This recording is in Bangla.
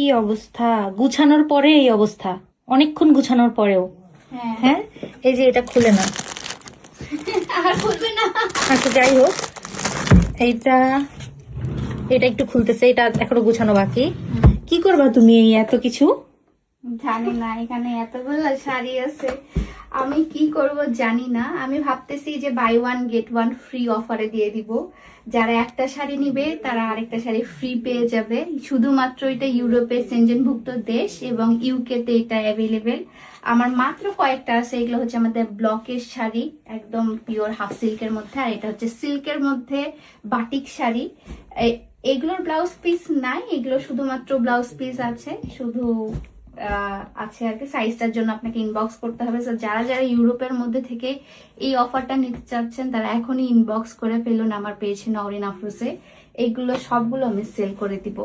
কি অবস্থা, গুছানোর পরে এই অবস্থা, অনেকক্ষণ গুছানোর পরেও। হ্যাঁ, এই যে এটা খুলে না, আর খুলবে না। আচ্ছা যাই হোক, এইটা এটা একটু খুলতেছে, এটা এখনো গুছানো বাকি। কি করবা তুমি এই এত কিছু? জানি না, এখানে এতগুলো শাড়ি আছে, আমি কি করব জানি না। আমি ভাবতেছি যে buy one get one free অফারে দিয়ে দিব। যারা একটা শাড়ি নিবে তারা আরেকটা শাড়ি ফ্রি পেয়ে যাবে। শুধুমাত্র এটা ইউরোপের সেনজেনভুক্ত দেশ এবং ইউকে তে এটা অ্যাভেলেবেল। আমার মাত্র কয়েকটা আছে, এগুলো হচ্ছে আমাদের ব্লকের শাড়ি, একদম পিওর হাফ সিল্কের মধ্যে, আর এটা হচ্ছে সিল্কের মধ্যে বাটিক শাড়ি। এগুলোর ব্লাউজ পিস নাই, এগুলো শুধুমাত্র ব্লাউজ পিস আছে, শুধু আছে আর কি। সাইজটার জন্য আপনাকে ইনবক্স করতে হবে। So, যারা যারা ইউরোপের মধ্যে থেকে এই অফারটা নিতে চাচ্ছেন তারা এখনই ইনবক্স করে ফেলুন আমার পেজ নওরিন আফরোজে। এইগুলো সবগুলো আমি সেল করে দিব।